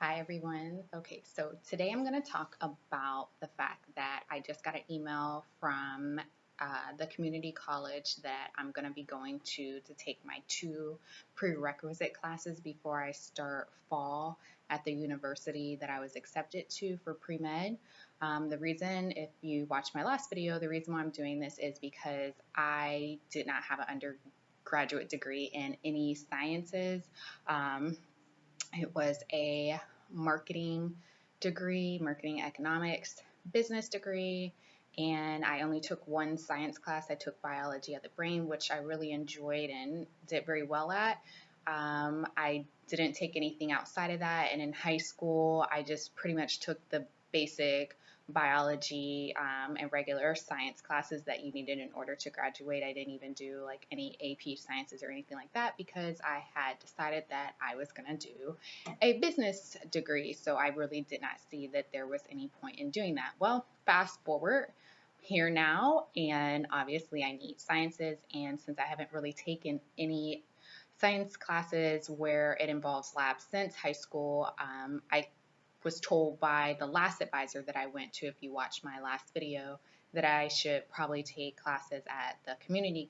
Hi, everyone. Okay, so today I'm going to talk about the fact that I just got an email from the community college that I'm going to be going to take my two prerequisite classes before I start fall at the university that I was accepted to for pre-med. The reason, if you watched my last video, the reason why I'm doing this is because I did not have an undergraduate degree in any sciences. Um, it was a marketing degree, marketing economics, business degree, and I only took one science class. I took biology of the brain, which I really enjoyed and did very well at. I didn't take anything outside of that, and in high school, I just pretty much took the basic biology and regular science classes that you needed in order to graduate. I didn't even do like any AP sciences or anything like that because I had decided that I was going to do a business degree. So I really did not see that there was any point in doing that. Well, fast forward here now, and obviously I need sciences. And since I haven't really taken any science classes where it involves labs since high school, I was told by the last advisor that I went to, if you watched my last video, that I should probably take classes at the community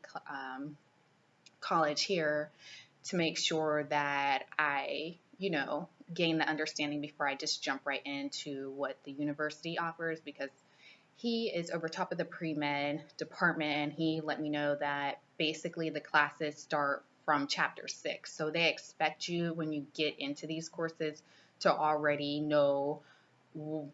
college here to make sure that I, gain the understanding before I just jump right into what the university offers, because he is over top of the pre-med department, and he let me know that basically the classes start from chapter 6. So they expect you, when you get into these courses, to already know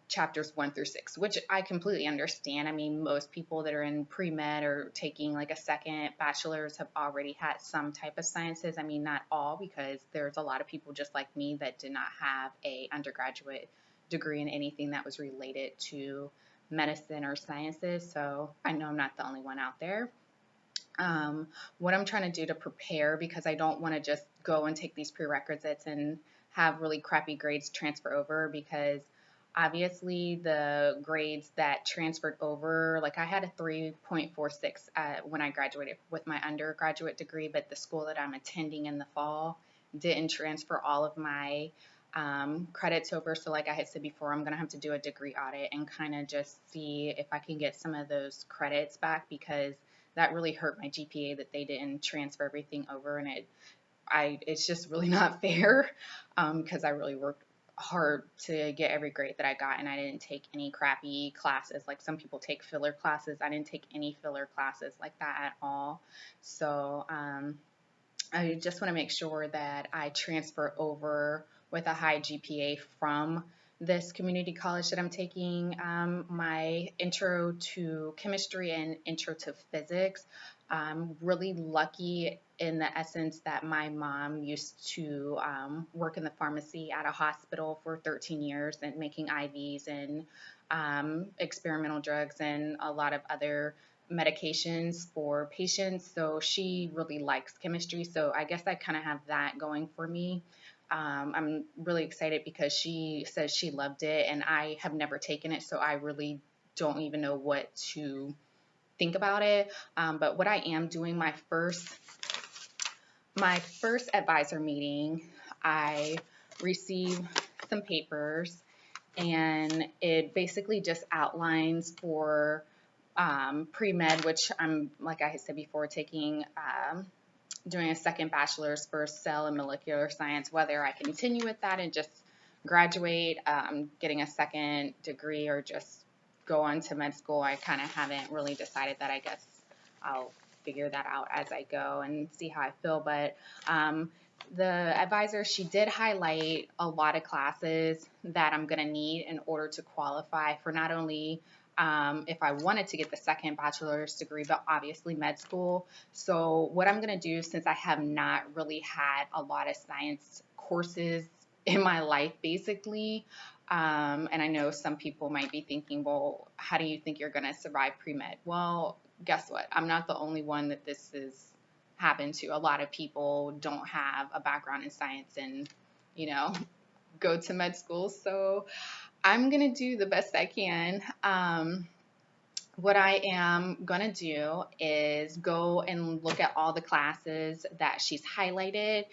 chapters 1 through 6, which I completely understand. I mean, most people that are in pre-med or taking like a second bachelor's have already had some type of sciences. I mean, not all, because there's a lot of people just like me that did not have a undergraduate degree in anything that was related to medicine or sciences. So I know I'm not the only one out there. What I'm trying to do to prepare, because I don't want to just go and take these prerequisites and have really crappy grades transfer over, because obviously the grades that transferred over, like I had a 3.46 when I graduated with my undergraduate degree, but the school that I'm attending in the fall didn't transfer all of my credits over. So like I had said before, I'm going to have to do a degree audit and kind of just see if I can get some of those credits back, because that really hurt my GPA that they didn't transfer everything over, and it's just really not fair, because I really worked hard to get every grade that I got, and I didn't take any crappy classes like some people take filler classes. I didn't take any filler classes like that at all. So I just want to make sure that I transfer over with a high GPA from this community college that I'm taking my intro to chemistry and intro to physics. I'm really lucky in the essence that my mom used to work in the pharmacy at a hospital for 13 years and making IVs and experimental drugs and a lot of other medications for patients. So she really likes chemistry. So I guess I kind of have that going for me. I'm really excited because she says she loved it, and I have never taken it. So I really don't even know what to think about it. But what I am doing, my first advisor meeting, I received some papers, and it basically just outlines for pre-med, which I'm, like I said before, taking, doing a second bachelor's for cell and molecular science, whether I continue with that and just graduate, getting a second degree, or just go on to med school. I kind of haven't really decided that. I guess I'll figure that out as I go and see how I feel. But the advisor, she did highlight a lot of classes that I'm going to need in order to qualify for not only if I wanted to get the second bachelor's degree, but obviously med school. So what I'm going to do, since I have not really had a lot of science courses in my life, basically, and I know some people might be thinking, well, how do you think you're going to survive pre-med? Well, guess what? I'm not the only one that this has happened to. A lot of people don't have a background in science and, you know, go to med school. So I'm going to do the best I can. what I am going to do is go and look at all the classes that she's highlighted.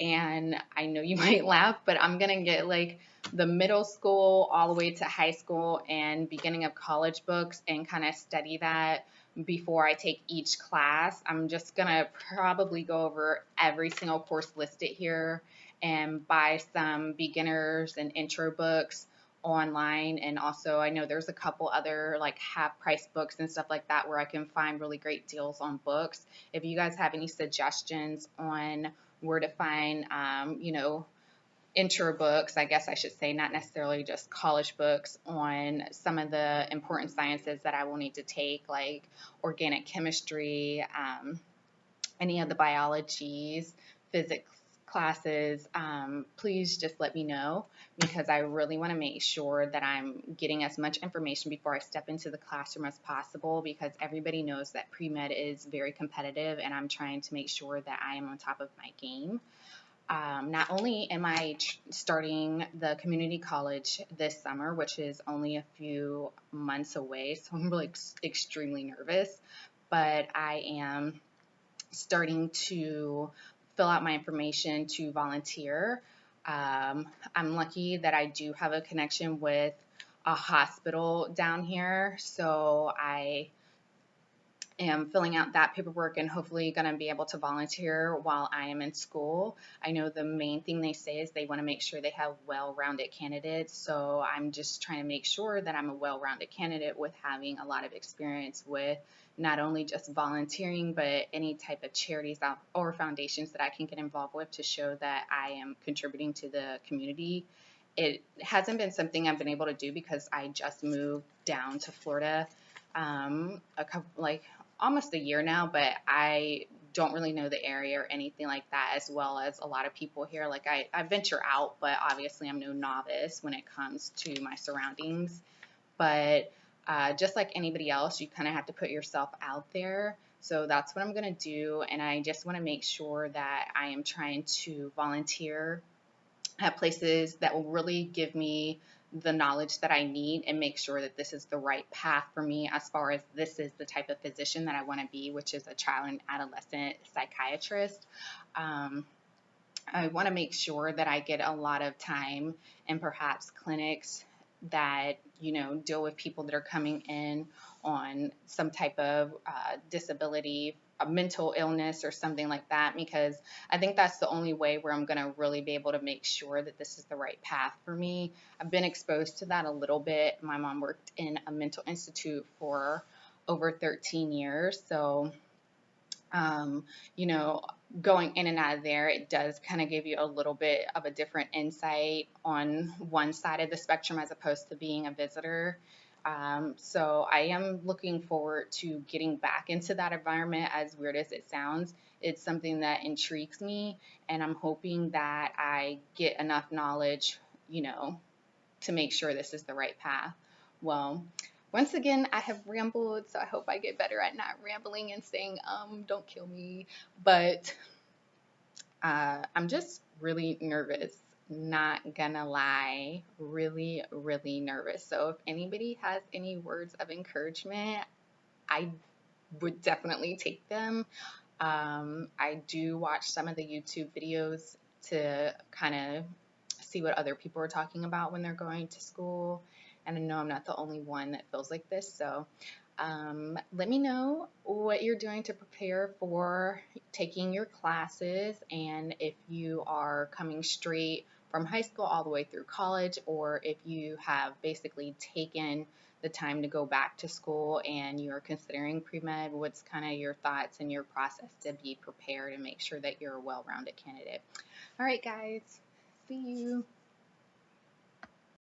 And I know you might laugh, but I'm going to get like the middle school all the way to high school and beginning of college books and kind of study that before I take each class. I'm just going to probably go over every single course listed here and buy some beginners and intro books online. And also I know there's a couple other like half price books and stuff like that where I can find really great deals on books. If you guys have any suggestions on where to find intro books, I guess I should say, not necessarily just college books, on some of the important sciences that I will need to take, like organic chemistry, any of the biologies, physics classes, please just let me know, because I really want to make sure that I'm getting as much information before I step into the classroom as possible, because everybody knows that pre-med is very competitive and I'm trying to make sure that I am on top of my game. Not only am I starting the community college this summer, which is only a few months away, so I'm really extremely nervous, but I am starting to fill out my information to volunteer. I'm lucky that I do have a connection with a hospital down here, so I am filling out that paperwork and hopefully going to be able to volunteer while I am in school. I know the main thing they say is they want to make sure they have well-rounded candidates, so I'm just trying to make sure that I'm a well-rounded candidate with having a lot of experience with not only just volunteering, but any type of charities or foundations that I can get involved with to show that I am contributing to the community. It hasn't been something I've been able to do because I just moved down to Florida a couple, like almost a year now, but I don't really know the area or anything like that, as well as a lot of people here. Like I venture out, but obviously I'm no novice when it comes to my surroundings. But just like anybody else, you kind of have to put yourself out there. So that's what I'm going to do. And I just want to make sure that I am trying to volunteer at places that will really give me the knowledge that I need and make sure that this is the right path for me, as far as this is the type of physician that I want to be, which is a child and adolescent psychiatrist. Um, I want to make sure that I get a lot of time in perhaps clinics that, deal with people that are coming in on some type of disability, a mental illness or something like that, because I think that's the only way where I'm going to really be able to make sure that this is the right path for me. I've been exposed to that a little bit. My mom worked in a mental institute for over 13 years, so um, you know, going in and out of there, it does kind of give you a little bit of a different insight on one side of the spectrum as opposed to being a visitor. So I am looking forward to getting back into that environment, as weird as it sounds. It's something that intrigues me, and I'm hoping that I get enough knowledge, you know, to make sure this is the right path. Well, once again, I have rambled, so I hope I get better at not rambling and saying, don't kill me. But I'm just really nervous. Not gonna lie, really, really nervous. So if anybody has any words of encouragement, I would definitely take them. I do watch some of the YouTube videos to kind of see what other people are talking about when they're going to school. And I know I'm not the only one that feels like this. So let me know what you're doing to prepare for taking your classes, and if you are coming straight from high school all the way through college, or if you have basically taken the time to go back to school and you're considering pre-med, what's kind of your thoughts and your process to be prepared and make sure that you're a well-rounded candidate. All right, guys, see you.